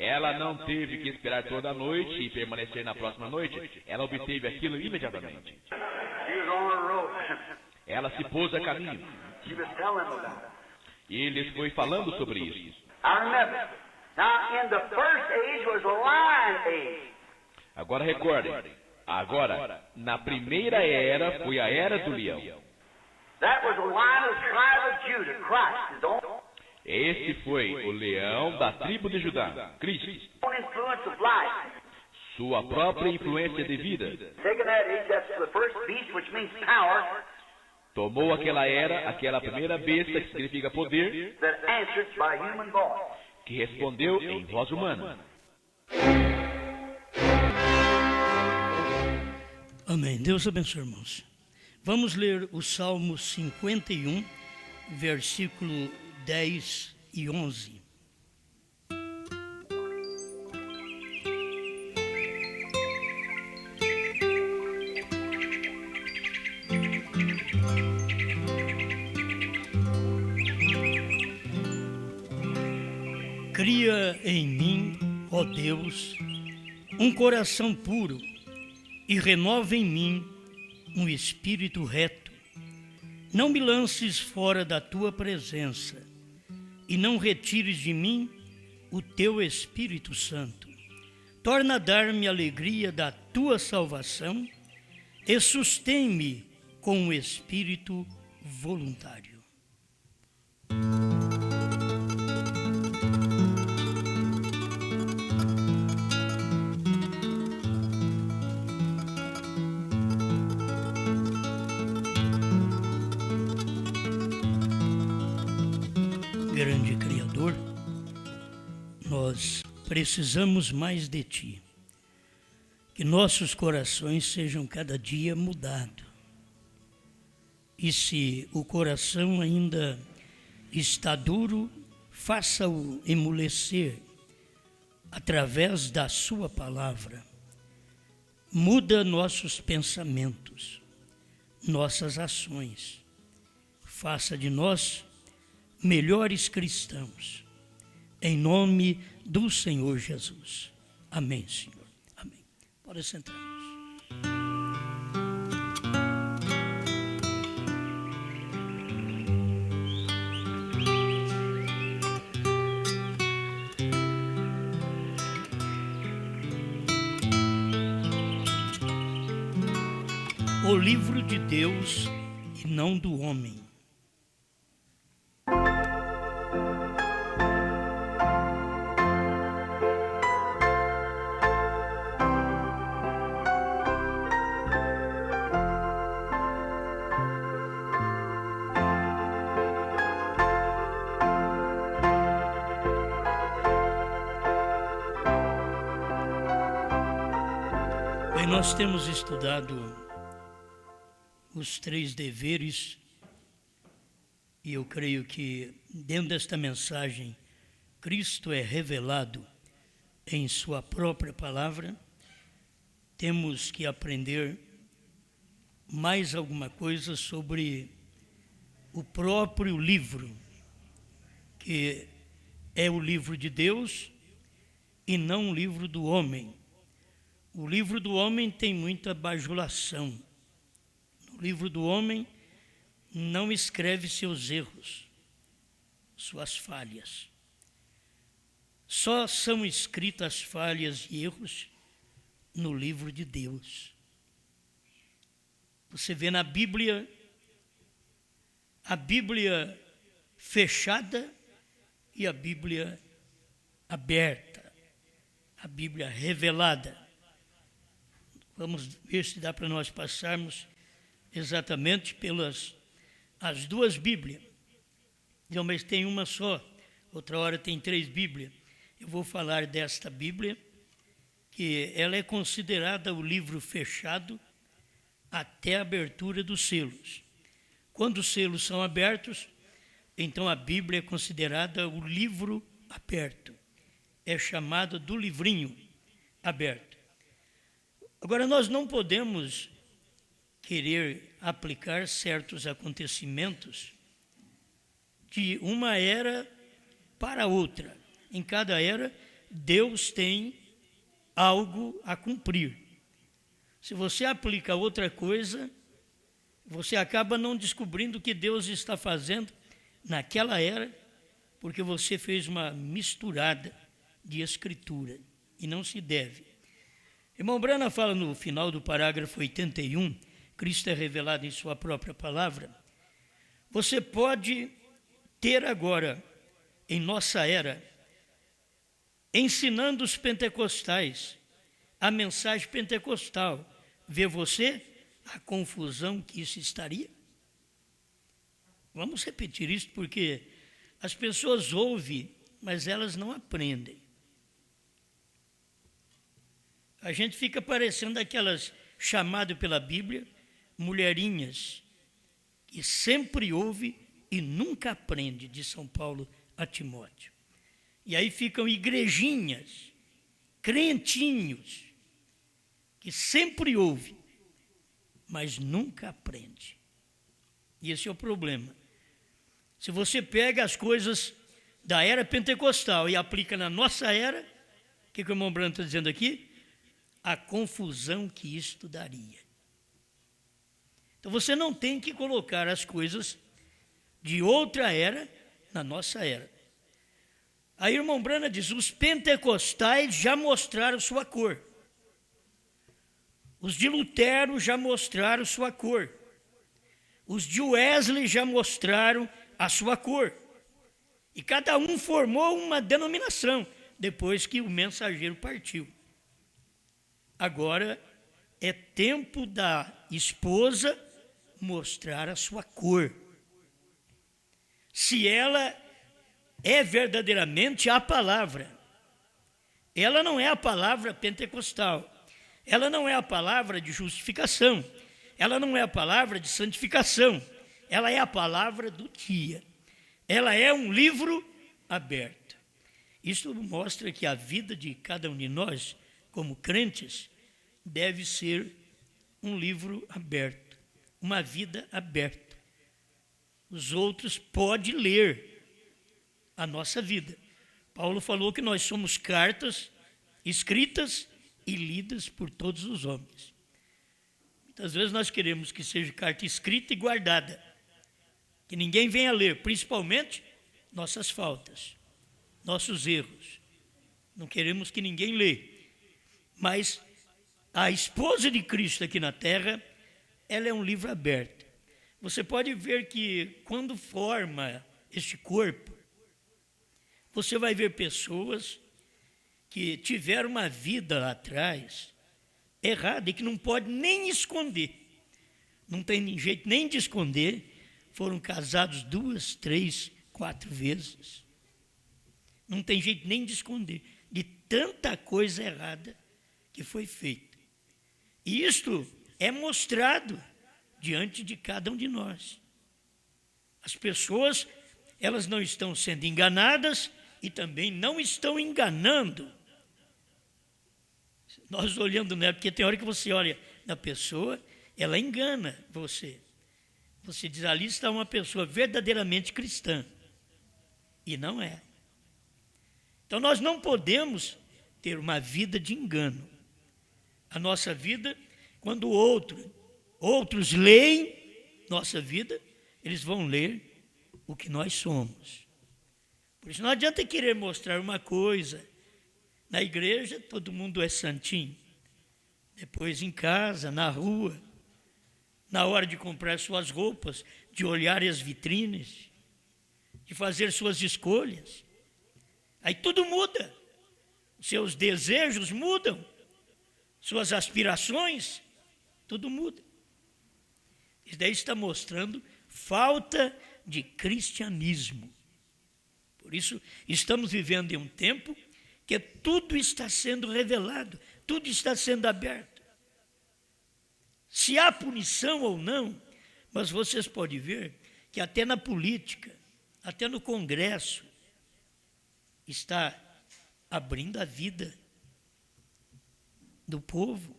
Ela não teve que esperar toda a noite e permanecer na próxima noite. Ela obteve aquilo imediatamente. She was on her road. Ela se pôs a caminho. She was telling them about it. E ele foi falando sobre isso. I remember. Now, in the first age was a lion age. Agora recordem. Agora, na primeira era foi a era do leão. That was a lion of the tribe of Judah, Christ, his own Esse foi o leão da tribo de Judá, Cristo. influence of life. Sua própria influência de vida. Taking that age, that's the first beast, which means power, Tomou aquela era, aquela primeira besta, que significa poder, that answered by human voice. que respondeu em voz humana. Amém. Deus abençoe, irmãos. Vamos ler o Salmo 51, versículo 10 e 11. Cria em mim, ó Deus, um coração puro e renova em mim um espírito reto. Não me lances fora da tua presença e não retires de mim o teu Espírito Santo. Torna a dar-me a alegria da tua salvação e sustém-me com um espírito voluntário. Grande Criador, nós precisamos mais de Ti. Que nossos corações sejam cada dia mudados. E se o coração ainda está duro, faça-o emulecer através da Sua palavra. Muda nossos pensamentos, nossas ações. Faça de nós melhores cristãos, em nome do Senhor Jesus. Amém, Senhor. Amém. Pode sentar-nos. O livro de Deus e não do homem. Bem, nós temos estudado os 3 deveres e eu creio que dentro desta mensagem Cristo é revelado em sua própria palavra. Temos que aprender mais alguma coisa sobre o próprio livro, que é o livro de Deus e não o livro do homem. O livro do homem tem muita bajulação. No livro do homem não escreve seus erros, suas falhas. Só são escritas falhas e erros no livro de Deus. Você vê na Bíblia, a Bíblia fechada e a Bíblia aberta, a Bíblia revelada. Vamos ver se dá para nós passarmos exatamente pelas as 2 Bíblias. Não, mas tem uma só, outra hora tem 3 Bíblias. Eu vou falar desta Bíblia, que ela é considerada o livro fechado até a abertura dos selos. Quando os selos são abertos, então a Bíblia é considerada o livro aberto. É chamada do livrinho aberto. Agora, nós não podemos querer aplicar certos acontecimentos de uma era para outra. Em cada era Deus tem algo a cumprir. Se você aplica outra coisa, você acaba não descobrindo o que Deus está fazendo naquela era, porque você fez uma misturada de escritura, e não se deve. Irmão Brana fala no final do parágrafo 81, Cristo é revelado em sua própria palavra. Você pode ter agora, em nossa era, ensinando os pentecostais a mensagem pentecostal. Vê você a confusão que isso estaria? Vamos repetir isso porque as pessoas ouvem, mas elas não aprendem. A gente fica parecendo aquelas chamadas pela Bíblia, mulherinhas, que sempre ouve e nunca aprende, de São Paulo a Timóteo. E aí ficam igrejinhas, crentinhos, que sempre ouve, mas nunca aprende. E esse é o problema. Se você pega as coisas da era pentecostal e aplica na nossa era, o que o irmão Branco está dizendo aqui? A confusão que isto daria. Então você não tem que colocar as coisas de outra era na nossa era. Aí o irmão Brana diz, os pentecostais já mostraram sua cor. Os de Lutero já mostraram sua cor. Os de Wesley já mostraram a sua cor. E cada um formou uma denominação depois que o mensageiro partiu. Agora é tempo da esposa mostrar a sua cor. Se ela é verdadeiramente a palavra, ela não é a palavra pentecostal, ela não é a palavra de justificação, ela não é a palavra de santificação, ela é a palavra do dia. Ela é um livro aberto. Isso mostra que a vida de cada um de nós, como crentes, deve ser um livro aberto, uma vida aberta. Os outros podem ler a nossa vida. Paulo falou que nós somos cartas escritas e lidas por todos os homens. Muitas vezes nós queremos que seja carta escrita e guardada, que ninguém venha ler, principalmente nossas faltas, nossos erros. Não queremos que ninguém lê. Mas a esposa de Cristo aqui na terra, ela é um livro aberto. Você pode ver que quando forma este corpo, você vai ver pessoas que tiveram uma vida lá atrás errada e que não pode nem esconder. Não tem jeito nem de esconder. Foram casados 2, 3, 4 vezes. Não tem jeito nem de esconder de tanta coisa errada que foi feita. E isto é mostrado diante de cada um de nós. As pessoas, elas não estão sendo enganadas e também não estão enganando. Nós olhando nela, porque tem hora que você olha na pessoa, ela engana você. Você diz, ali está uma pessoa verdadeiramente cristã. E não é. Então nós não podemos ter uma vida de engano. A nossa vida, quando outros leem nossa vida, eles vão ler o que nós somos. Por isso não adianta querer mostrar uma coisa. Na igreja, todo mundo é santinho. Depois em casa, na rua, na hora de comprar suas roupas, de olhar as vitrines, de fazer suas escolhas. Aí tudo muda. Seus desejos mudam. Suas aspirações, tudo muda. Isso daí está mostrando falta de cristianismo. Por isso, estamos vivendo em um tempo que tudo está sendo revelado, tudo está sendo aberto. Se há punição ou não, mas vocês podem ver que até na política, até no Congresso, está abrindo a vida do povo,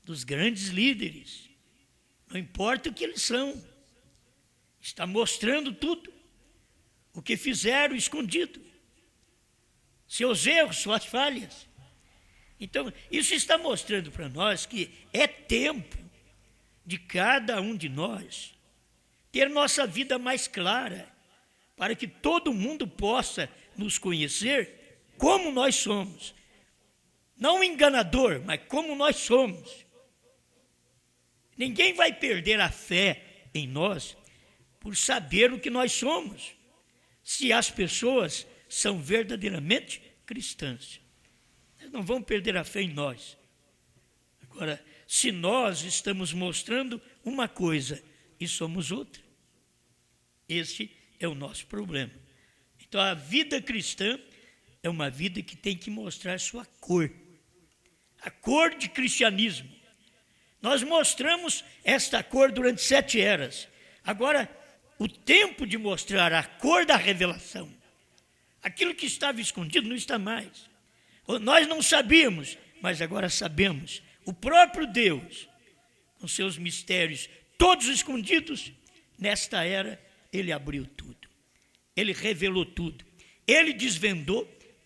dos grandes líderes. Não importa o que eles são, está mostrando tudo, o que fizeram escondido. seus erros, suas falhas. Então, isso está mostrando para nós que é tempo de cada um de nós ter nossa vida mais clara, para que todo mundo possa nos conhecer como nós somos. Não enganador, mas como nós somos. Ninguém vai perder a fé em nós por saber o que nós somos, se as pessoas são verdadeiramente cristãs. Eles não vão perder a fé em nós. Agora, se nós estamos mostrando uma coisa e somos outra, esse é o nosso problema. Então, a vida cristã é uma vida que tem que mostrar sua cor. A cor de cristianismo. Nós mostramos esta cor durante 7 eras. Agora, o tempo de mostrar a cor da revelação. Aquilo que estava escondido não está mais. Nós não sabíamos, mas agora sabemos. O próprio Deus, com seus mistérios todos escondidos, nesta era, Ele abriu tudo. Ele revelou tudo. Ele desvendou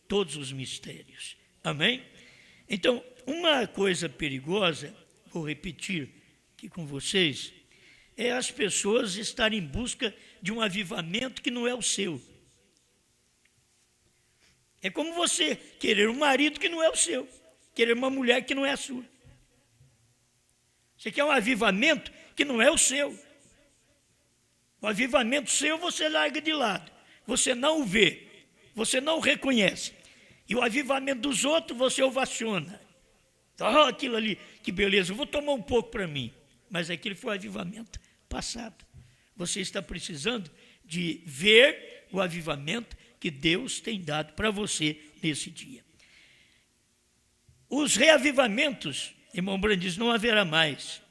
todos os mistérios. Amém? Então, uma coisa perigosa, vou repetir aqui com vocês, é as pessoas estarem em busca de um avivamento que não é o seu. É como você querer um marido que não é o seu, querer uma mulher que não é a sua. Você quer um avivamento que não é o seu. O avivamento seu você larga de lado, você não o vê, você não o reconhece. E o avivamento dos outros você ovaciona. Oh, aquilo ali, que beleza, eu vou tomar um pouco para mim. Mas aquele foi o avivamento passado. Você está precisando de ver o avivamento que Deus tem dado para você nesse dia. Os reavivamentos, irmão Brandt diz, não haverá mais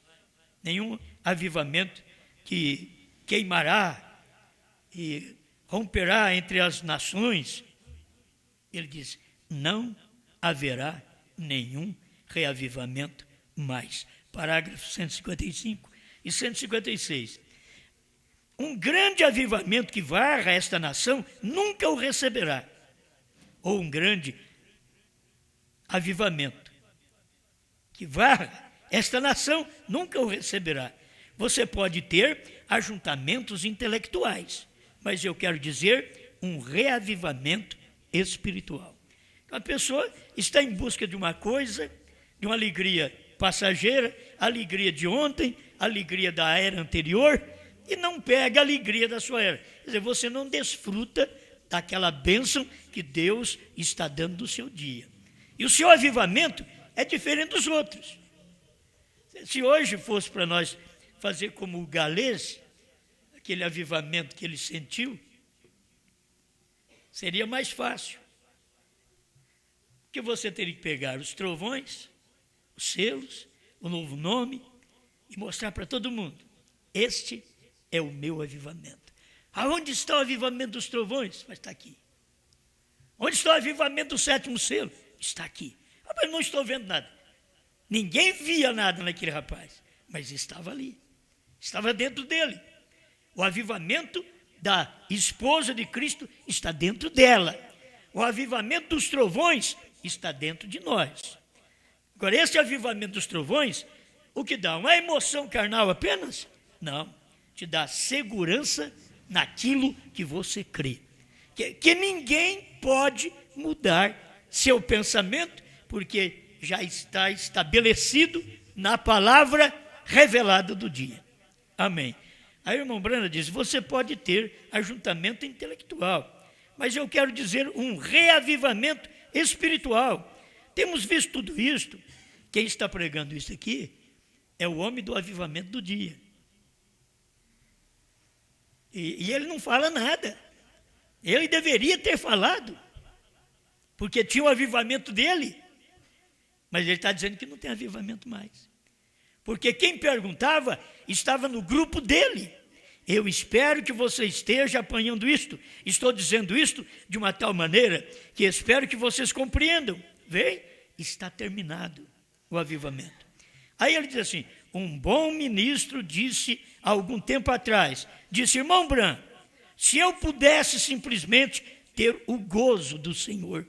nenhum avivamento que queimará e romperá entre as nações. Ele diz, não haverá nenhum reavivamento mais. Parágrafos 155 e 156. Um grande avivamento que varra esta nação nunca o receberá. Ou um grande avivamento que varra esta nação nunca o receberá. Você pode ter ajuntamentos intelectuais, mas eu quero dizer um reavivamento espiritual. A pessoa está em busca de uma coisa, de uma alegria passageira, alegria de ontem, alegria da era anterior, e não pega a alegria da sua era. Quer dizer, você não desfruta daquela bênção que Deus está dando do seu dia. E o seu avivamento é diferente dos outros. Se hoje fosse para nós fazer como o galês, aquele avivamento que ele sentiu, seria mais fácil. Porque você teria que pegar os trovões, os selos, o novo nome e mostrar para todo mundo. Este é o meu avivamento. Aonde está o avivamento dos trovões? Mas está aqui. Onde está o avivamento do 7º selo? Está aqui. Mas não estou vendo nada. Ninguém via nada naquele rapaz, mas estava ali. Estava dentro dele. O avivamento da esposa de Cristo está dentro dela. O avivamento dos trovões está dentro de nós. Agora, esse avivamento dos trovões, o que dá? Uma emoção carnal apenas? Não. Te dá segurança naquilo que você crê. Que ninguém pode mudar seu pensamento, porque já está estabelecido na palavra revelada do dia. Amém. Aí o irmão Brandt diz, você pode ter ajuntamento intelectual, mas eu quero dizer um reavivamento espiritual. Temos visto tudo isto. Quem está pregando isso aqui é o homem do avivamento do dia. E ele não fala nada. Ele deveria ter falado, porque tinha o avivamento dele. Mas ele está dizendo que não tem avivamento mais. Porque quem perguntava estava no grupo dele. Eu espero que você esteja apanhando isto. Estou dizendo isto de uma tal maneira que espero que vocês compreendam. Vem, está terminado o avivamento. Aí ele diz assim, um bom ministro disse há algum tempo atrás, disse, irmão Brandt, se eu pudesse simplesmente ter o gozo do Senhor,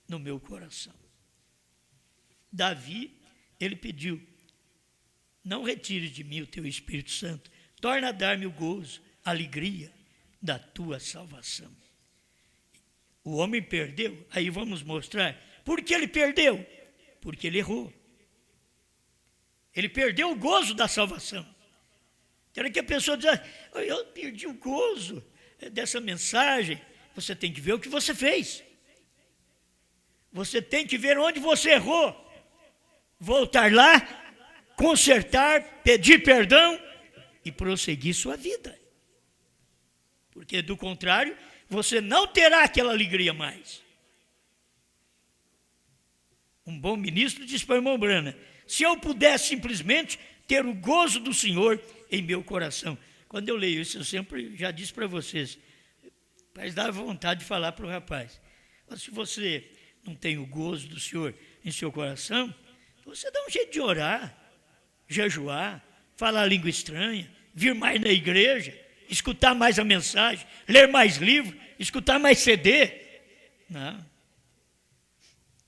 no meu coração. Davi, ele pediu, não retire de mim o teu Espírito Santo, torna a dar-me o gozo, a alegria da tua salvação. O homem perdeu, aí vamos mostrar, por que ele perdeu? Porque ele errou. Ele perdeu o gozo da salvação. Era que a pessoa diz, eu perdi o gozo dessa mensagem. Você tem que ver o que você fez. Você tem que ver onde você errou. Voltar lá, consertar, pedir perdão e prosseguir sua vida. Porque do contrário, você não terá aquela alegria mais. Um bom ministro disse para o irmão Brana, se eu pudesse simplesmente ter o gozo do Senhor em meu coração. Quando eu leio isso, eu sempre já disse para vocês, mas dá vontade de falar para o rapaz. Mas se você não tem o gozo do Senhor em seu coração, você dá um jeito de orar, jejuar, falar língua estranha, vir mais na igreja, escutar mais a mensagem, ler mais livro, escutar mais CD. Não.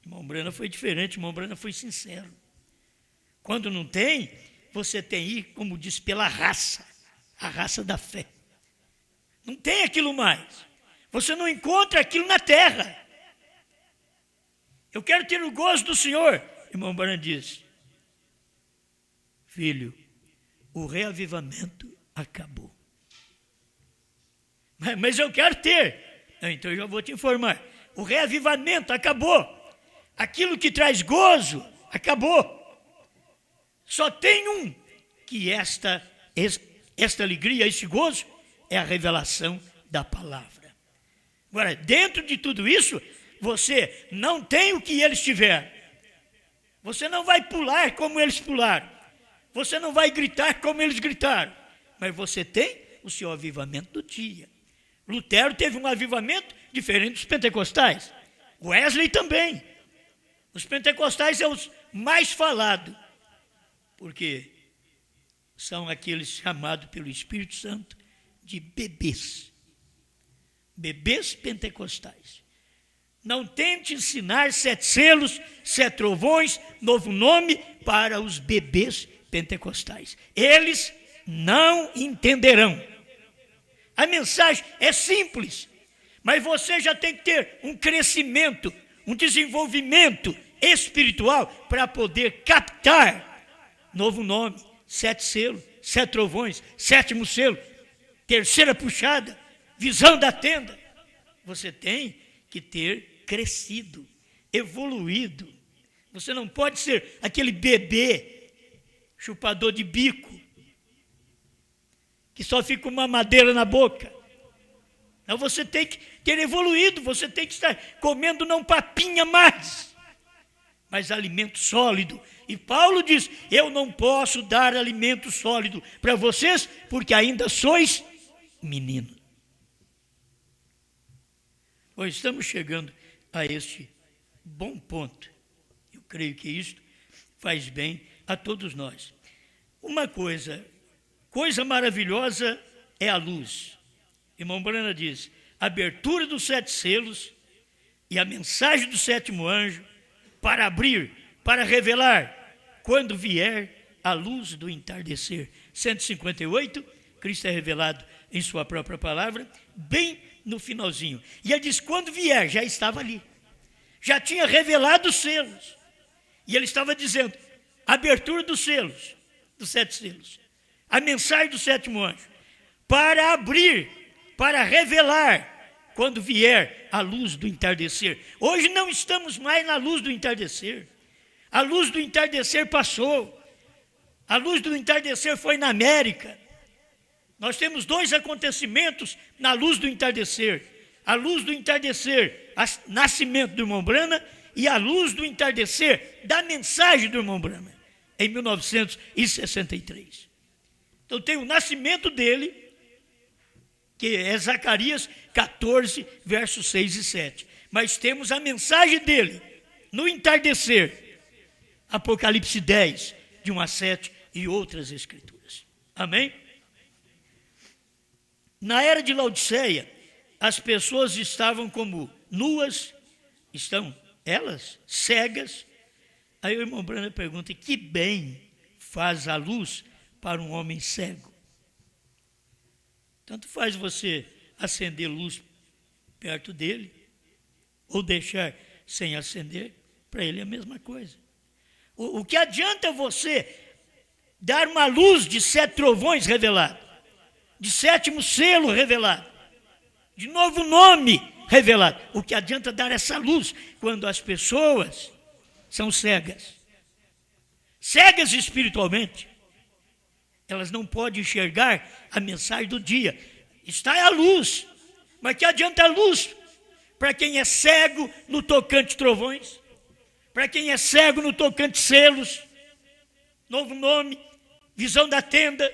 Irmão Brana foi diferente, irmão Brana foi sincero. Quando não tem, você tem que ir, como diz, pela raça, a raça da fé. Não tem aquilo mais. Você não encontra aquilo na terra. Eu quero ter o gozo do Senhor. Irmão Brana diz, filho, o reavivamento acabou. Mas eu quero ter. Então eu já vou te informar. O reavivamento acabou. Aquilo que traz gozo acabou. Só tem um que esta alegria, esse gozo, é a revelação da palavra. Agora, dentro de tudo isso, você não tem o que eles tiveram. Você não vai pular como eles pularam. Você não vai gritar como eles gritaram. Mas você tem o seu avivamento do dia. Lutero teve um avivamento diferente dos pentecostais. Wesley também. Os pentecostais são os mais falados. Porque são aqueles chamados pelo Espírito Santo de bebês. Bebês pentecostais. Não tente ensinar 7 selos, 7 trovões, novo nome para os bebês pentecostais. Eles não entenderão. A mensagem é simples, mas você já tem que ter um crescimento, um desenvolvimento espiritual para poder captar novo nome, 7 selos, 7 trovões, 7º selo, 3ª puxada, visão da tenda. Você tem que ter crescido, evoluído. Você não pode ser aquele bebê chupador de bico, que só fica uma madeira na boca. Então você tem que ter evoluído, você tem que estar comendo não papinha mais, mas alimento sólido. E Paulo diz, eu não posso dar alimento sólido para vocês, porque ainda sois meninos. Pois estamos chegando a este bom ponto. Eu creio que isto faz bem a todos nós. Uma coisa maravilhosa é a luz. Irmão Brana diz, a abertura dos 7 selos e a mensagem do 7º anjo para abrir, para revelar, quando vier a luz do entardecer. 158, Cristo é revelado em sua própria palavra, bem no finalzinho. E ele diz, quando vier, já estava ali. Já tinha revelado os selos. E ele estava dizendo, abertura dos selos, dos 7 selos. A mensagem do 7º anjo, para abrir, para revelar, quando vier a luz do entardecer. Hoje não estamos mais na luz do entardecer. A luz do entardecer passou. A luz do entardecer foi na América. Nós temos 2 acontecimentos na luz do entardecer. A luz do entardecer, o nascimento do irmão Brana, e a luz do entardecer da mensagem do irmão Brana, em 1963. Então tem o nascimento dele, que é Zacarias 14, versos 6 e 7. Mas temos a mensagem dele no entardecer, Apocalipse 10, de 1 a 7 e outras escrituras. Amém? Na era de Laodiceia, as pessoas estavam como nuas, elas, cegas. Aí o irmão Branham pergunta: que bem faz a luz para um homem cego? Tanto faz você acender luz perto dele, ou deixar sem acender, para ele é a mesma coisa. O que adianta você dar uma luz de 7 trovões revelado, de 7º selo revelado, de novo nome revelado? O que adianta dar essa luz quando as pessoas são cegas? Cegas espiritualmente. Elas não podem enxergar a mensagem do dia. Está a luz, mas que adianta a luz para quem é cego no tocante trovões, para quem é cego no tocante selos, novo nome, visão da tenda?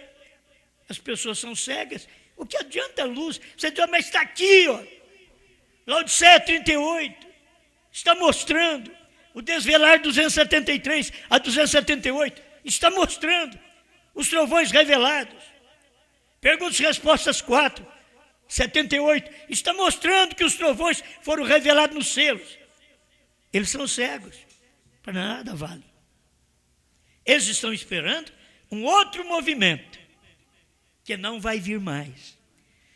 As pessoas são cegas. O que adianta a luz? Você diz: mas está aqui, ó, Laodiceia 38, está mostrando. O Desvelar 273 a 278 está mostrando os trovões revelados. Perguntas e respostas 4, 78, está mostrando que os trovões foram revelados nos selos. Eles são cegos, para nada vale. Eles estão esperando um outro movimento, que não vai vir mais.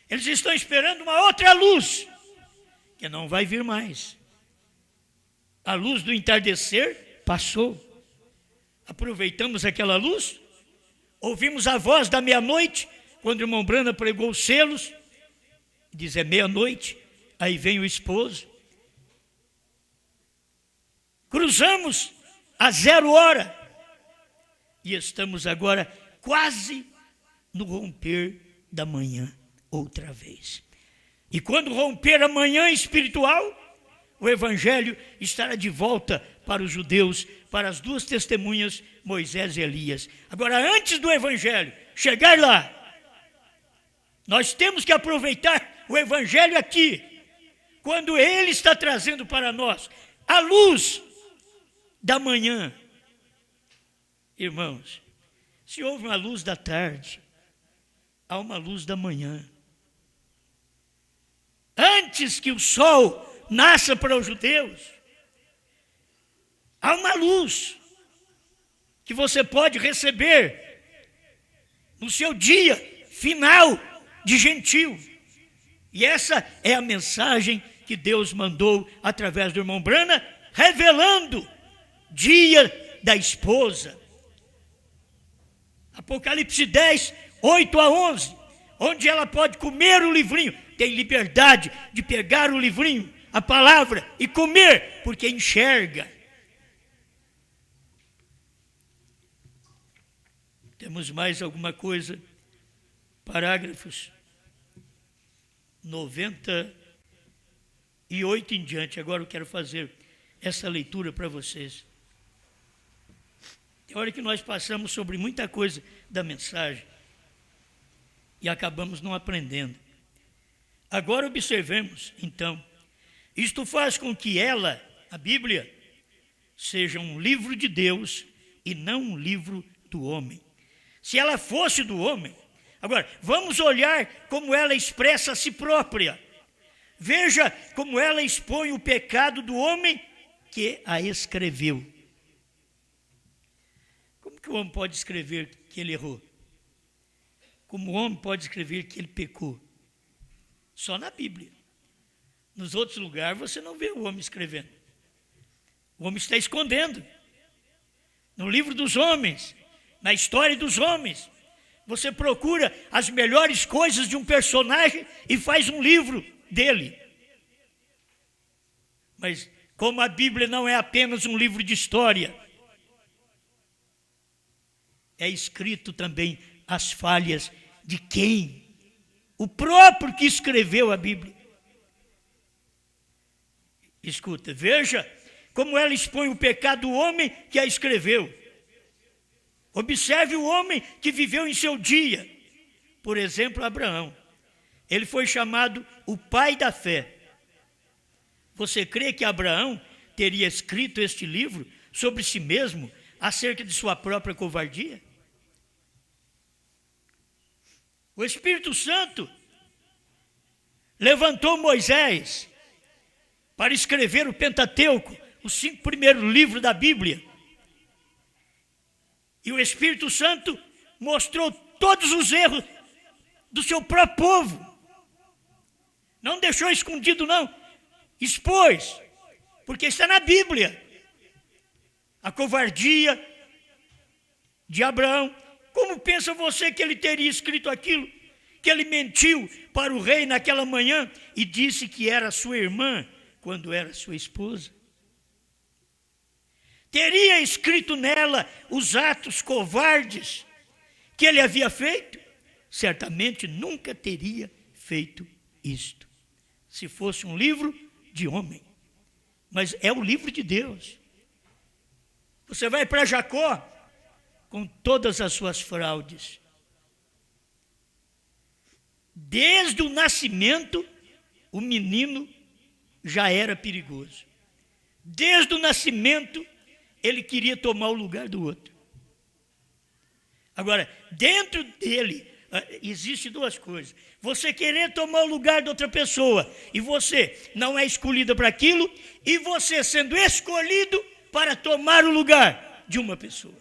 Eles estão esperando uma outra luz, que não vai vir mais. A luz do entardecer passou. Aproveitamos aquela luz, ouvimos a voz da meia-noite, quando o irmão Branham pregou os selos, diz: é meia-noite, aí vem o esposo. Cruzamos a 0 hora, e estamos agora quase no romper da manhã, outra vez. E quando romper a manhã espiritual, o evangelho estará de volta para os judeus, para as 2 testemunhas, Moisés e Elias. Agora, antes do evangelho chegar lá, nós temos que aproveitar o evangelho aqui, quando ele está trazendo para nós a luz da manhã. Irmãos, se houve uma luz da tarde, há uma luz da manhã. Antes que o sol nasça para os judeus, há uma luz que você pode receber no seu dia final de gentio. E essa é a mensagem que Deus mandou através do irmão Branham, revelando dia da esposa. Apocalipse 10, 8 a 11, onde ela pode comer o livrinho, tem liberdade de pegar o livrinho, a palavra, e comer, porque enxerga. Temos mais alguma coisa? Parágrafos 98 em diante. Agora eu quero fazer essa leitura para vocês. Tem hora que nós passamos sobre muita coisa da mensagem e acabamos não aprendendo. Agora observemos, então, isto faz com que ela, a Bíblia, seja um livro de Deus e não um livro do homem. Se ela fosse do homem, agora, vamos olhar como ela expressa a si própria. Veja como ela expõe o pecado do homem que a escreveu. Como que o homem pode escrever que ele errou? Como o homem pode escrever que ele pecou? Só na Bíblia. Nos outros lugares você não vê o homem escrevendo. O homem está escondendo. No livro dos homens, na história dos homens, você procura as melhores coisas de um personagem e faz um livro dele. Mas como a Bíblia não é apenas um livro de história, é escrito também as falhas de quem? O próprio que escreveu a Bíblia. Escuta, veja como ela expõe o pecado do homem que a escreveu. Observe o homem que viveu em seu dia. Por exemplo, Abraão. Ele foi chamado o pai da fé. Você crê que Abraão teria escrito este livro sobre si mesmo, acerca de sua própria covardia? O Espírito Santo levantou Moisés para escrever o Pentateuco, os 5 primeiros livros da Bíblia. E o Espírito Santo mostrou todos os erros do seu próprio povo. Não deixou escondido, não. Expôs, porque está na Bíblia. A covardia de Abraão. Como pensa você que ele teria escrito aquilo? Que ele mentiu para o rei naquela manhã e disse que era sua irmã, quando era sua esposa. Teria escrito nela os atos covardes que ele havia feito? Certamente nunca teria feito isto, se fosse um livro de homem. Mas é o livro de Deus. Você vai para Jacó com todas as suas fraudes. Desde o nascimento, o menino já era perigoso. Desde o nascimento, ele queria tomar o lugar do outro. Agora, dentro dele, existe 2 coisas. Você querer tomar o lugar de outra pessoa, e você não é escolhido para aquilo, e você sendo escolhido para tomar o lugar de uma pessoa.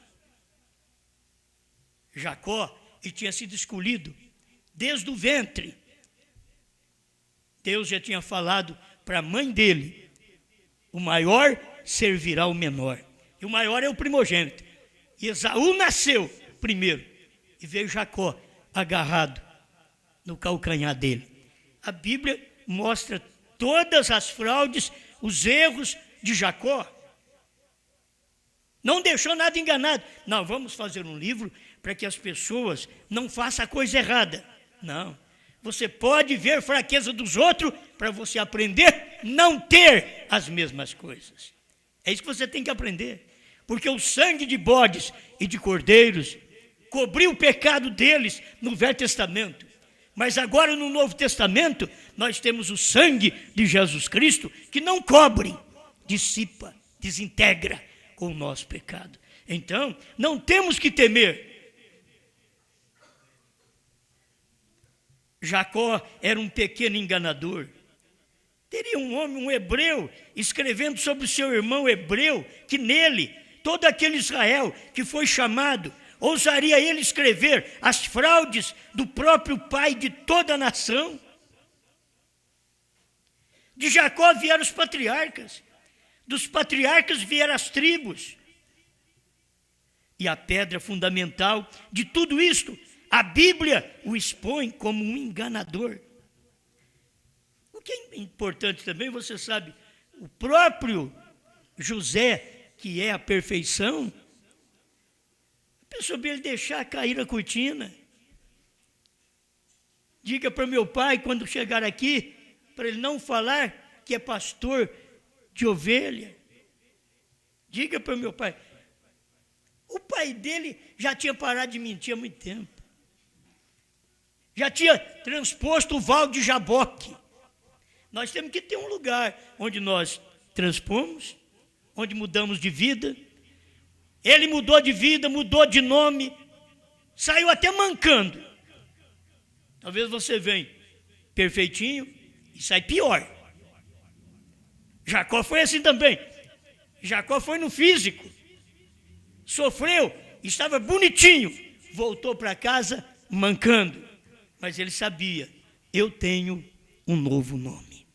Jacó, ele tinha sido escolhido desde o ventre. Deus já tinha falado para a mãe dele: o maior servirá o menor. E o maior é o primogênito. E Esaú nasceu primeiro. E veio Jacó agarrado no calcanhar dele. A Bíblia mostra todas as fraudes, os erros de Jacó. Não deixou nada enganado. Não, vamos fazer um livro para que as pessoas não façam a coisa errada. Não. Você pode ver a fraqueza dos outros para você aprender a não ter as mesmas coisas. É isso que você tem que aprender. Porque o sangue de bodes e de cordeiros cobriu o pecado deles no Velho Testamento. Mas agora no Novo Testamento nós temos o sangue de Jesus Cristo que não cobre, dissipa, desintegra com o nosso pecado. Então, não temos que temer. Jacó era um pequeno enganador. Teria um homem, um hebreu, escrevendo sobre o seu irmão hebreu, que nele, todo aquele Israel que foi chamado, ousaria ele escrever as fraudes do próprio pai de toda a nação? De Jacó vieram os patriarcas, dos patriarcas vieram as tribos. E a pedra fundamental de tudo isto, a Bíblia o expõe como um enganador. O que é importante também, você sabe, o próprio José, que é a perfeição, pensou bem ele deixar cair a cortina. Diga para meu pai, quando chegar aqui, para ele não falar que é pastor de ovelha. Diga para meu pai. O pai dele já tinha parado de mentir há muito tempo. Já tinha transposto o val de Jaboque. Nós temos que ter um lugar onde nós transpomos, onde mudamos de vida. Ele mudou de vida, mudou de nome, saiu até mancando. Talvez você venha perfeitinho e sai pior. Jacó foi assim também. Jacó foi no físico, sofreu, estava bonitinho, voltou para casa mancando. Mas ele sabia, eu tenho um novo nome.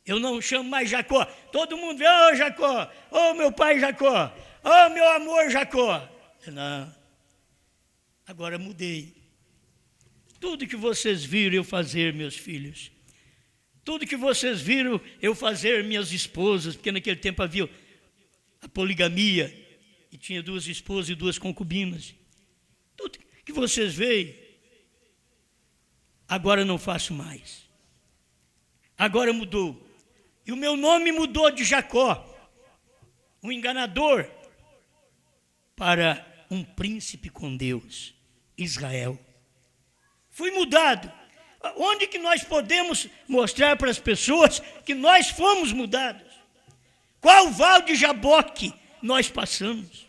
Eu não chamo mais Jacó. Todo mundo vê, ô Jacó, ô meu pai Jacó, ô meu amor Jacó. Não, agora mudei. Tudo que vocês viram eu fazer, meus filhos, tudo que vocês viram eu fazer, minhas esposas, porque naquele tempo havia a poligamia, e tinha 2 esposas e 2 concubinas. Tudo que vocês veem, agora não faço mais. Agora mudou. E o meu nome mudou de Jacó, um enganador, para um príncipe com Deus, Israel. Fui mudado. Onde que nós podemos mostrar para as pessoas que nós fomos mudados? Qual val de Jaboque nós passamos?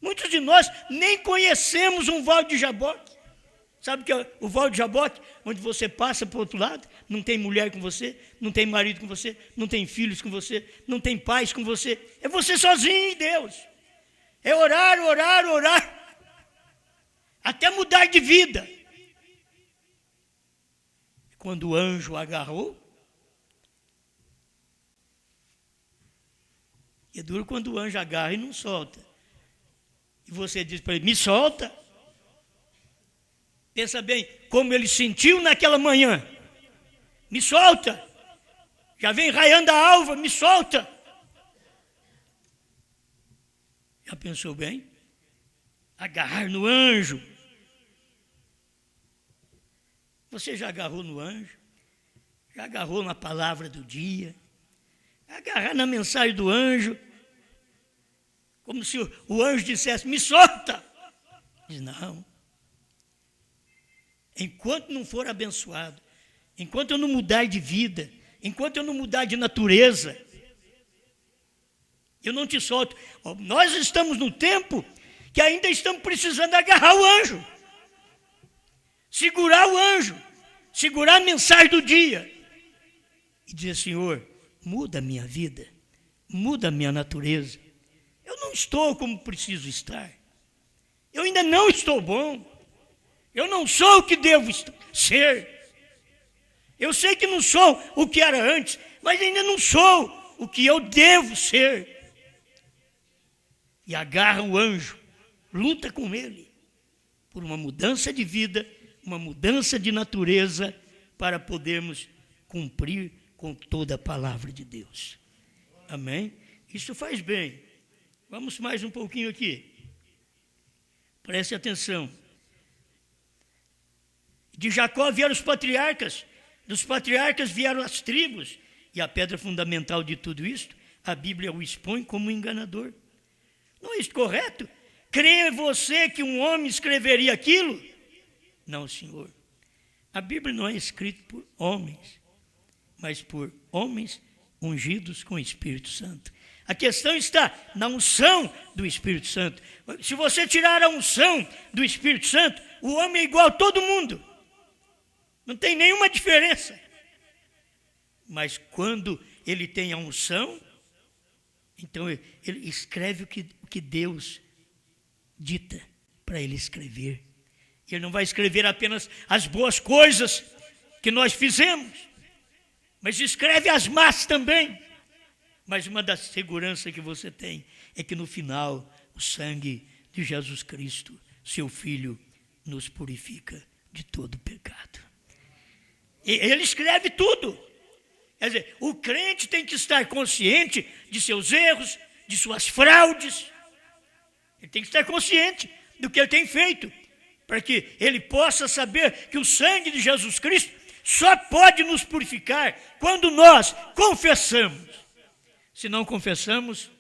Muitos de nós nem conhecemos um val de Jaboque. Sabe que é o Val de Jaboque, onde você passa para o outro lado, não tem mulher com você, não tem marido com você, não tem filhos com você, não tem pais com você. É você sozinho e Deus. É orar, orar, orar, até mudar de vida. Quando o anjo agarrou, é duro quando o anjo agarra e não solta. E você diz para ele, me solta. Pensa bem, como ele sentiu naquela manhã. Me solta. Já vem raiando a alva, me solta. Já pensou bem? Agarrar no anjo. Você já agarrou no anjo? Já agarrou na palavra do dia? Agarrar na mensagem do anjo? Como se o anjo dissesse, me solta. Diz, não. Enquanto não for abençoado, enquanto eu não mudar de vida, enquanto eu não mudar de natureza, eu não te solto. Nós estamos no tempo que ainda estamos precisando agarrar o anjo, segurar o anjo, segurar a mensagem do dia e dizer, Senhor, muda a minha vida, muda a minha natureza. Eu não estou como preciso estar. Eu ainda não estou bom. Eu não sou o que devo ser. Eu sei que não sou o que era antes, mas ainda não sou o que eu devo ser. E agarra o anjo, luta com ele, por uma mudança de vida, uma mudança de natureza, para podermos cumprir com toda a palavra de Deus. Amém? Isso faz bem. Vamos mais um pouquinho aqui. Preste atenção. De Jacó vieram os patriarcas, dos patriarcas vieram as tribos, e a pedra fundamental de tudo isto, a Bíblia o expõe como um enganador. Não é isso correto? Crê você que um homem escreveria aquilo? Não, Senhor. A Bíblia não é escrita por homens, mas por homens ungidos com o Espírito Santo. A questão está na unção do Espírito Santo. Se você tirar a unção do Espírito Santo, o homem é igual a todo mundo. Não tem nenhuma diferença. Mas quando ele tem a unção, então ele escreve o que Deus dita para ele escrever. Ele não vai escrever apenas as boas coisas que nós fizemos, mas escreve as más também. Mas uma das seguranças que você tem é que no final o sangue de Jesus Cristo, seu Filho, nos purifica de todo pecado. E ele escreve tudo. Quer dizer, o crente tem que estar consciente de seus erros, de suas fraudes. Ele tem que estar consciente do que ele tem feito, para que ele possa saber que o sangue de Jesus Cristo só pode nos purificar quando nós confessamos. Se não confessamos,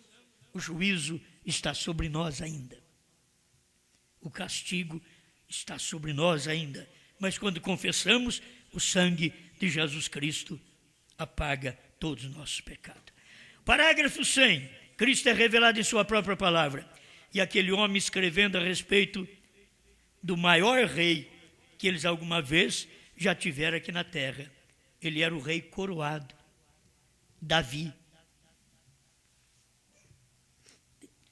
o juízo está sobre nós ainda. O castigo está sobre nós ainda. Mas quando confessamos, o sangue de Jesus Cristo apaga todos os nossos pecados. Parágrafo 100. Cristo é revelado em sua própria palavra. E aquele homem escrevendo a respeito do maior rei que eles alguma vez já tiveram aqui na terra. Ele era o rei coroado, Davi.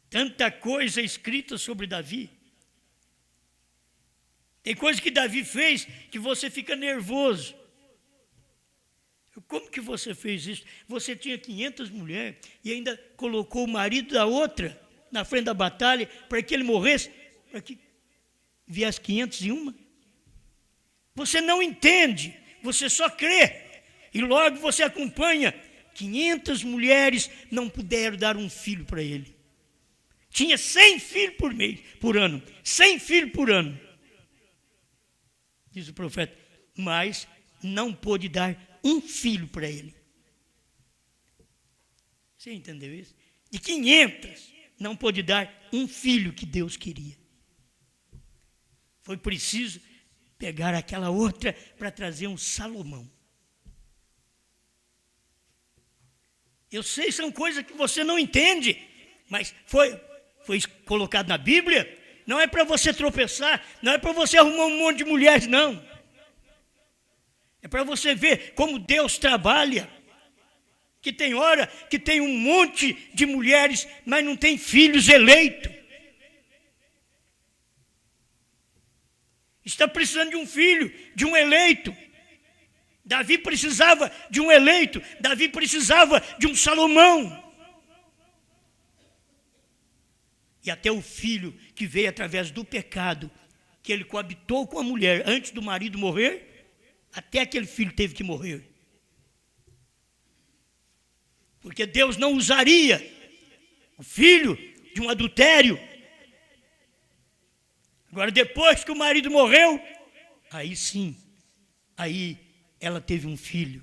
Tanta coisa escrita sobre Davi. Tem coisa que Davi fez que você fica nervoso. Como que você fez isso? Você tinha 500 mulheres e ainda colocou o marido da outra na frente da batalha para que ele morresse, para que viesse 501. Você não entende, você só crê. E logo você acompanha. 500 mulheres não puderam dar um filho para ele. Tinha 100 filhos por ano. 100 filhos por ano. Diz o profeta, mas não pôde dar um filho para ele. Você entendeu isso? De 500, não pôde dar um filho que Deus queria. Foi preciso pegar aquela outra para trazer um Salomão. Eu sei, são coisas que você não entende, mas foi colocado na Bíblia não é para você tropeçar, não é para você arrumar um monte de mulheres, não. É para você ver como Deus trabalha. Que tem hora que tem um monte de mulheres, mas não tem filhos eleitos. Está precisando de um filho, de um eleito. Davi precisava de um eleito, Davi precisava de um Salomão. E até o filho que veio através do pecado, que ele coabitou com a mulher antes do marido morrer, até aquele filho teve que morrer. Porque Deus não usaria o filho de um adultério. Agora, depois que o marido morreu, aí sim, aí ela teve um filho.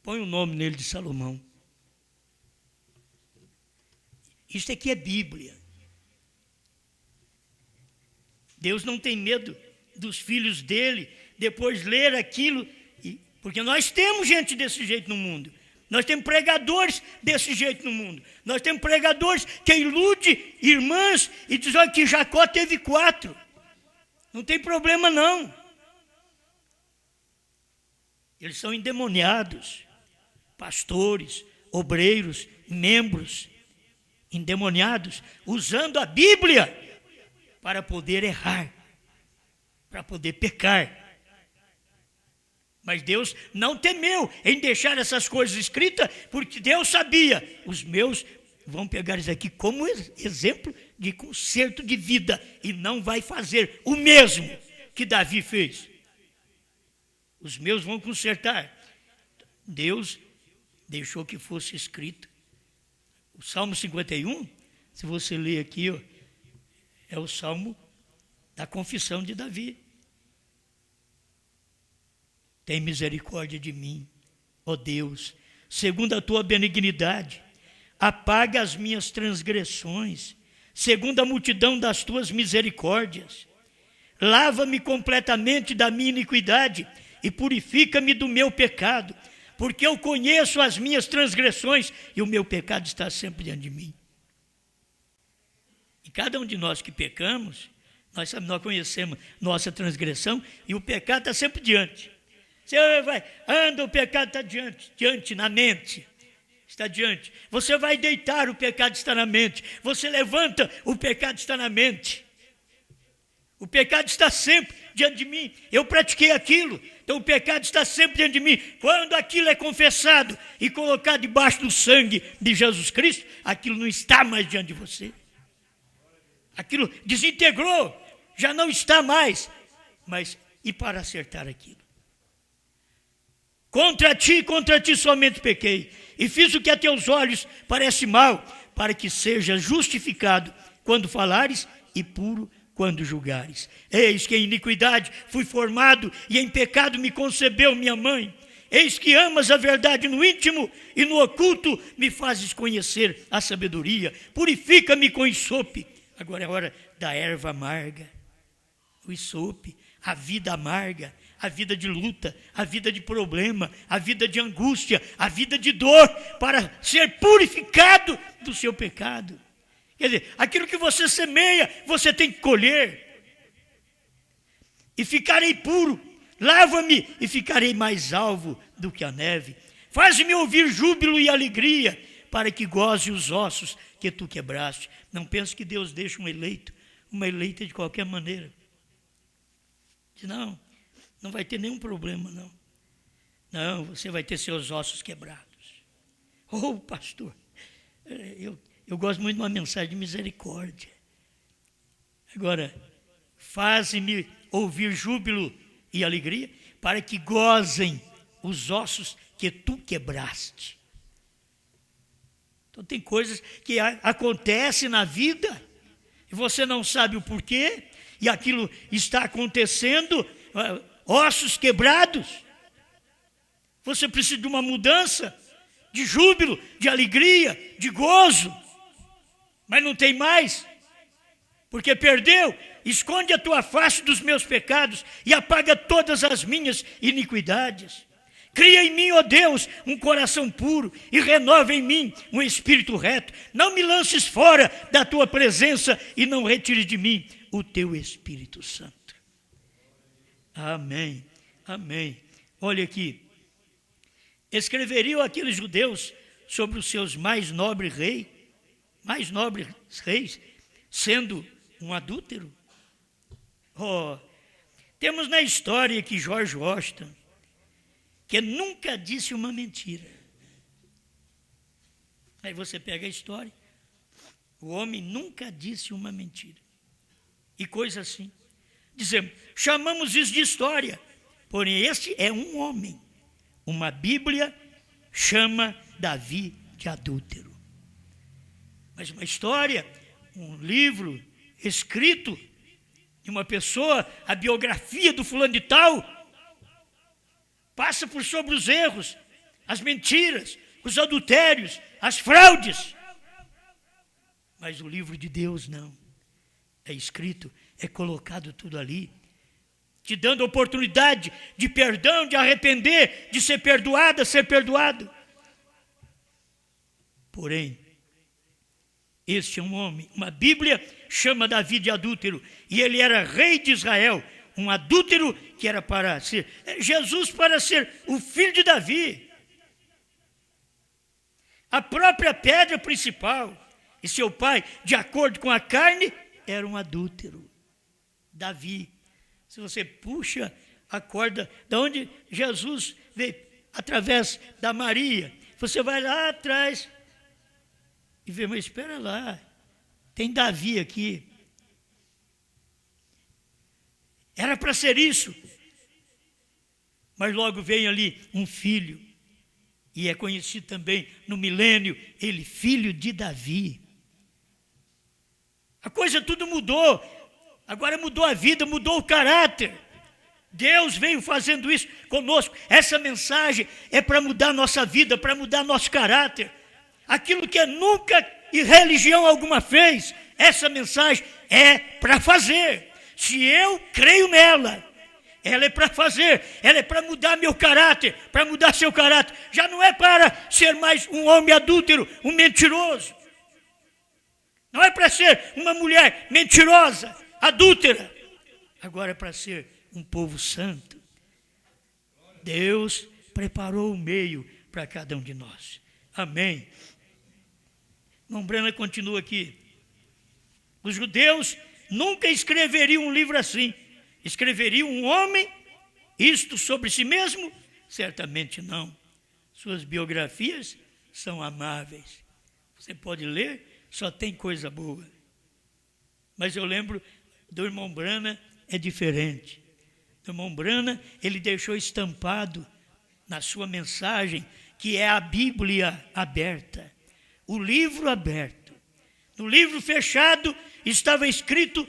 Põe o nome nele de Salomão. Isso aqui é Bíblia. Deus não tem medo dos filhos dele depois ler aquilo, porque nós temos gente desse jeito no mundo. Nós temos pregadores desse jeito no mundo. Nós temos pregadores que iludem irmãs e dizem que Jacó teve 4. Não tem problema não. Eles são endemoniados, pastores, obreiros, membros, endemoniados, usando a Bíblia para poder errar, para poder pecar. Mas Deus não temeu em deixar essas coisas escritas, porque Deus sabia, os meus vão pegar isso aqui como exemplo de conserto de vida, e não vai fazer o mesmo que Davi fez. Os meus vão consertar. Deus deixou que fosse escrito. O Salmo 51, se você ler aqui, ó, é o Salmo da confissão de Davi. Tem misericórdia de mim, ó Deus, segundo a tua benignidade, apaga as minhas transgressões, segundo a multidão das tuas misericórdias. Lava-me completamente da minha iniquidade e purifica-me do meu pecado, porque eu conheço as minhas transgressões e o meu pecado está sempre diante de mim. E cada um de nós que pecamos, nós conhecemos nossa transgressão e o pecado está sempre diante. Você vai, anda, o pecado está diante na mente. Está diante. Você vai deitar, o pecado está na mente. Você levanta, o pecado está na mente. O pecado está sempre diante de mim. Eu pratiquei aquilo, então o pecado está sempre diante de mim. Quando aquilo é confessado e colocado debaixo do sangue de Jesus Cristo, aquilo não está mais diante de você. Aquilo desintegrou, já não está mais. Mas e para acertar aquilo? Contra ti somente pequei, e fiz o que a teus olhos parece mal, para que seja justificado quando falares e puro quando julgares. Eis que em iniquidade fui formado, e em pecado me concebeu minha mãe. Eis que amas a verdade no íntimo, e no oculto me fazes conhecer a sabedoria. Purifica-me com isope. Agora é hora da erva amarga, o isope, a vida amarga, a vida de luta, a vida de problema, a vida de angústia, a vida de dor, para ser purificado do seu pecado. Quer dizer, aquilo que você semeia, você tem que colher. E ficarei puro, lava-me e ficarei mais alvo do que a neve. Faz-me ouvir júbilo e alegria, para que goze os ossos que tu quebraste. Não pense que Deus deixa um eleito, uma eleita de qualquer maneira. Não vai ter nenhum problema, não. Não, você vai ter seus ossos quebrados. Oh, pastor, eu gosto muito de uma mensagem de misericórdia. Agora, faz-me ouvir júbilo e alegria, para que gozem os ossos que tu quebraste. Então tem coisas que acontecem na vida, e você não sabe o porquê, e aquilo está acontecendo, ossos quebrados. Você precisa de uma mudança, de júbilo, de alegria, de gozo, mas não tem mais, porque perdeu. Esconde a tua face dos meus pecados e apaga todas as minhas iniquidades. Cria em mim, ó Deus, um coração puro e renova em mim um espírito reto. Não me lances fora da tua presença e não retires de mim o teu Espírito Santo. Amém, amém. Olha aqui. Escreveriam aqueles judeus sobre os seus mais nobres reis, sendo um adúltero? Oh, temos na história que George Washington, que nunca disse uma mentira. Aí você pega a história, o homem nunca disse uma mentira. E coisa assim. Dizemos, chamamos isso de história, porém esse é um homem. Uma Bíblia chama Davi de adúltero. Mas uma história, um livro escrito de uma pessoa, a biografia do fulano de tal, passa por sobre os erros, as mentiras, os adultérios, as fraudes. Mas o livro de Deus não. É escrito, é colocado tudo ali, te dando oportunidade de perdão, de arrepender, de ser perdoada, ser perdoado. Porém, este é um homem, uma Bíblia chama Davi de adúltero, e ele era rei de Israel, um adúltero que era para ser, Jesus para ser o filho de Davi. A própria pedra principal, e seu pai, de acordo com a carne, era um adúltero, Davi. Se você puxa a corda de onde Jesus veio, através da Maria, você vai lá atrás e vê, mas espera lá, tem Davi aqui. Era para ser isso. Mas logo vem ali um filho, e é conhecido também no milênio, ele filho de Davi. A coisa tudo mudou. Agora mudou a vida, mudou o caráter. Deus veio fazendo isso conosco. Essa mensagem é para mudar nossa vida, para mudar nosso caráter. Aquilo que nunca e religião alguma fez, essa mensagem é para fazer. Se eu creio nela, ela é para fazer, ela é para mudar meu caráter, para mudar seu caráter. Já não é para ser mais um homem adúltero, um mentiroso. Não é para ser uma mulher mentirosa, adúltera. Agora é para ser um povo santo. Deus preparou o meio para cada um de nós. Amém. Irmão Brana continua aqui. Os judeus nunca escreveriam um livro assim. Escreveriam um homem isto sobre si mesmo? Certamente não. Suas biografias são amáveis. Você pode ler, só tem coisa boa. Mas eu lembro do irmão Brana, é diferente. O irmão Brana, ele deixou estampado na sua mensagem, que é a Bíblia aberta, o livro aberto. No livro fechado estava escrito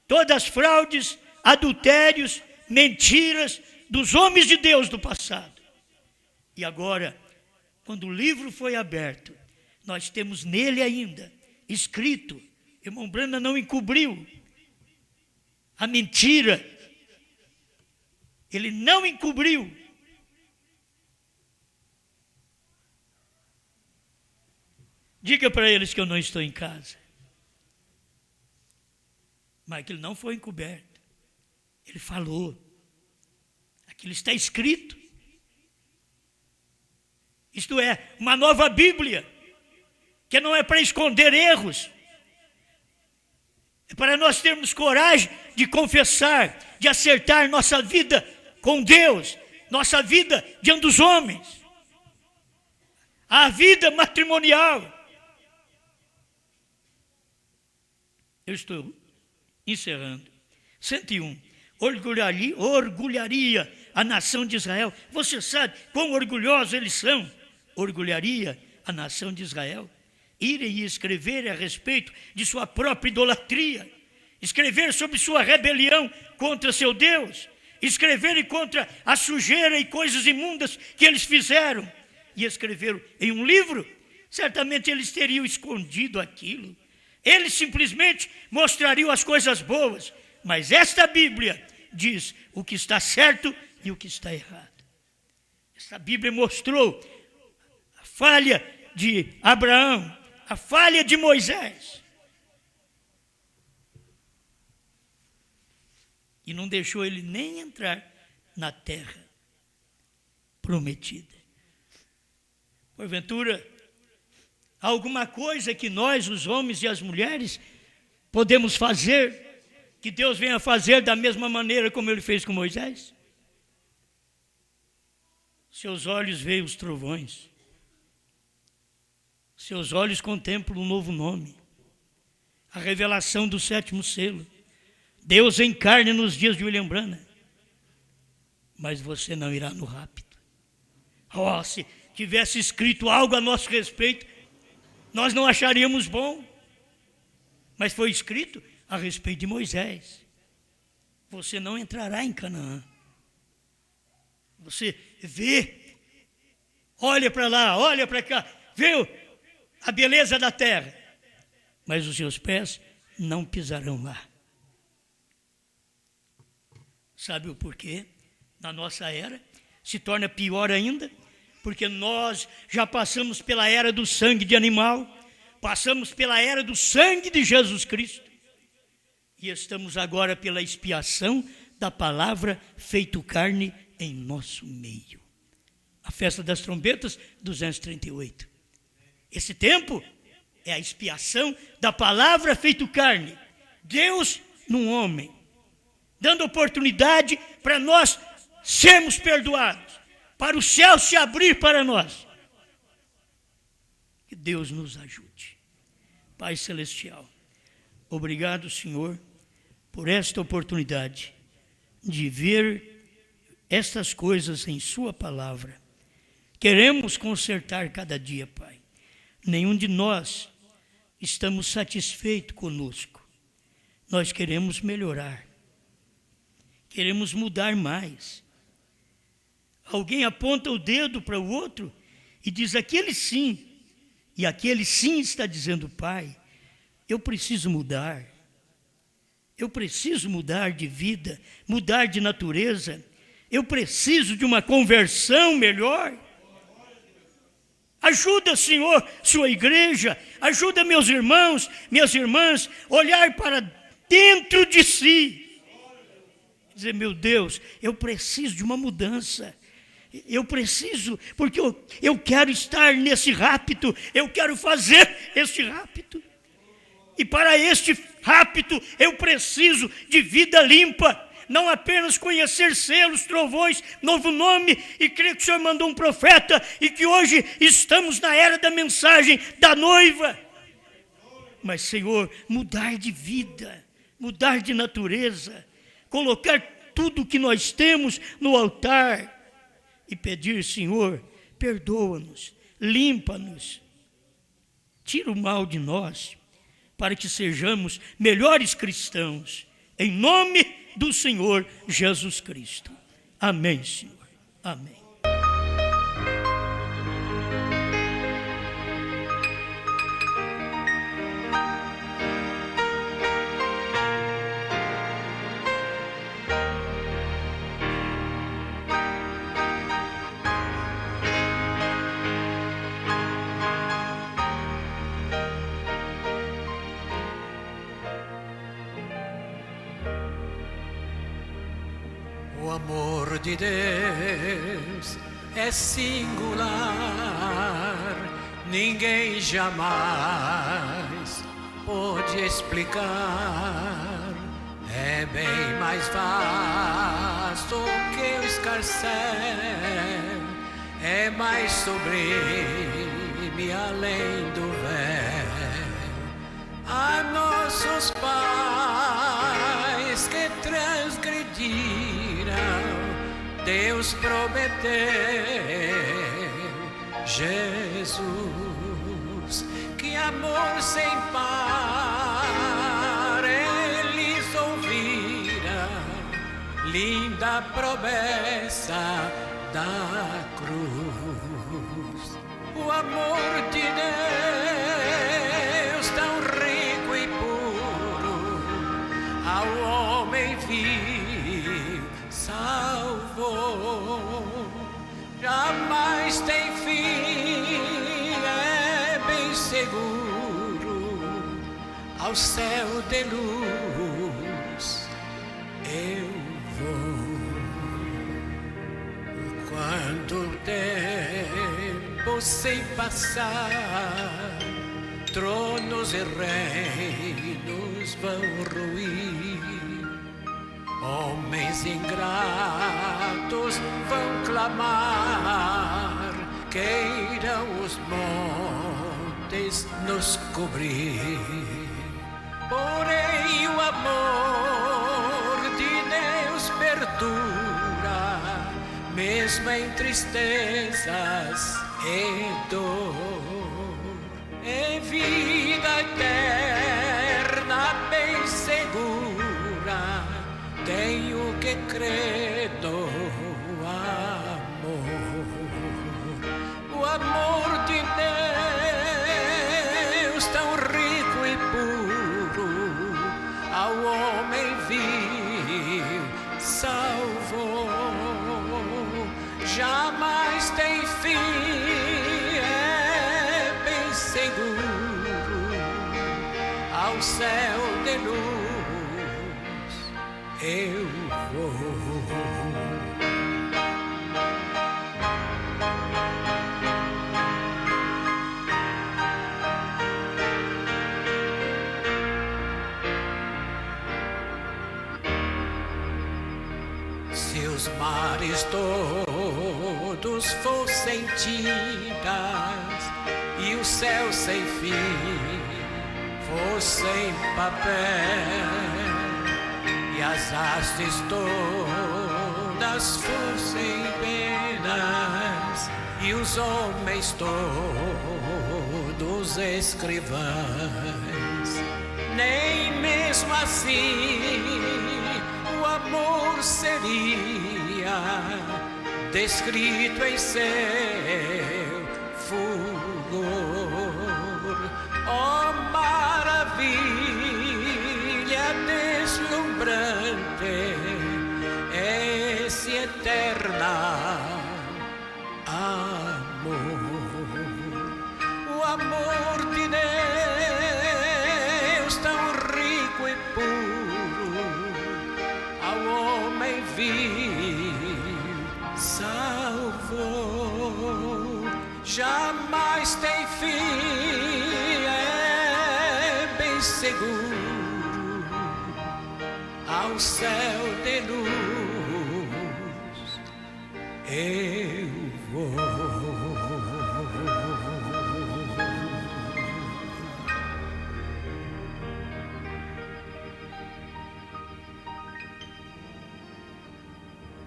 todas as fraudes, adultérios, mentiras dos homens de Deus do passado. E agora, quando o livro foi aberto, nós temos nele ainda escrito, irmão Brana não encobriu a mentira, ele não encobriu. Diga para eles que eu não estou em casa. Mas aquilo não foi encoberto. Ele falou. Aquilo está escrito. Isto é, uma nova Bíblia, que não é para esconder erros. É para nós termos coragem de confessar, de acertar nossa vida com Deus, nossa vida diante dos homens, a vida matrimonial. Eu estou encerrando. 101. Orgulharia a nação de Israel. Você sabe quão orgulhosos eles são? Orgulharia a nação de Israel. Irem e escrever a respeito de sua própria idolatria. Escrever sobre sua rebelião contra seu Deus. Escreverem contra a sujeira e coisas imundas que eles fizeram. E escreveram em um livro. Certamente eles teriam escondido aquilo. Eles simplesmente mostrariam as coisas boas. Mas esta Bíblia diz o que está certo e o que está errado. A Bíblia mostrou a falha de Abraão, a falha de Moisés. E não deixou ele nem entrar na terra prometida. Porventura, há alguma coisa que nós, os homens e as mulheres, podemos fazer, que Deus venha fazer da mesma maneira como ele fez com Moisés? Seus olhos veem os trovões. Seus olhos contemplam um novo nome. A revelação do 7º selo. Deus em carne nos dias de William Branham. Mas você não irá no rapto. Oh, se tivesse escrito algo a nosso respeito, nós não acharíamos bom. Mas foi escrito a respeito de Moisés. Você não entrará em Canaã. Você vê, olha para lá, olha para cá, vê a beleza da terra, mas os seus pés não pisarão lá. Sabe o porquê? Na nossa era se torna pior ainda, porque nós já passamos pela era do sangue de animal, passamos pela era do sangue de Jesus Cristo, e estamos agora pela expiação da palavra feito carne em nosso meio. A festa das trombetas, 238. Esse tempo é a expiação da palavra feito carne. Deus num homem, dando oportunidade para nós sermos perdoados, para o céu se abrir para nós. Que Deus nos ajude. Pai Celestial, obrigado, Senhor, por esta oportunidade de ver estas coisas em sua palavra. Queremos consertar cada dia, Pai. Nenhum de nós estamos satisfeitos conosco. Nós queremos melhorar. Queremos mudar mais. Alguém aponta o dedo para o outro e diz aquele sim. E aquele sim está dizendo, Pai, eu preciso mudar. Eu preciso mudar de vida, mudar de natureza. Eu preciso de uma conversão melhor. Ajuda, Senhor, sua igreja. Ajuda meus irmãos, minhas irmãs, olhar para dentro de si. Dizer, meu Deus, eu preciso de uma mudança. Eu preciso, porque eu quero estar nesse rapto. Eu quero fazer este rapto. E para este rapto, eu preciso de vida limpa. Não apenas conhecer selos, trovões, novo nome, e crer que o Senhor mandou um profeta, e que hoje estamos na era da mensagem da noiva. Mas, Senhor, mudar de vida, mudar de natureza, colocar tudo o que nós temos no altar, e pedir, Senhor, perdoa-nos, limpa-nos, tira o mal de nós, para que sejamos melhores cristãos, em nome do Senhor Jesus Cristo. Amém, Senhor. Amém. O amor de Deus é singular, ninguém jamais pode explicar. É bem mais vasto que o escarcéu, é mais sublime além do véu. A nossos pais que transgrediram, Deus prometeu, Jesus, que amor sem par eles ouviram, linda promessa da cruz. O amor de Deus tão rico e puro ao homem vil salvou. jamais tem fim, é bem seguro, ao céu de luz eu vou. Quanto tempo sem passar, tronos e reinos vão ruir, homens ingratos vão clamar, queiram os montes nos cobrir. Porém o amor de Deus perdura, mesmo em tristezas e dor. É vida eterna bem segura, tenho que crer no amor. O amor de Deus tão rico e puro, ao homem vil salvou. Jamais tem fim, é bem seguro, ao céu de luz eu vou. Se os mares todos fossem tintas e o céu sem fim fossem papel, e as hastes todas fossem penas e os homens todos escrivães, nem mesmo assim o amor seria descrito em seu fulgor. Oh, maravilha deslumbrante, esse eterna amor. O amor de Deus tão rico e puro, ao homem vil salvou. Jamais tem fim, é bem seguro, ao céu de luz eu vou.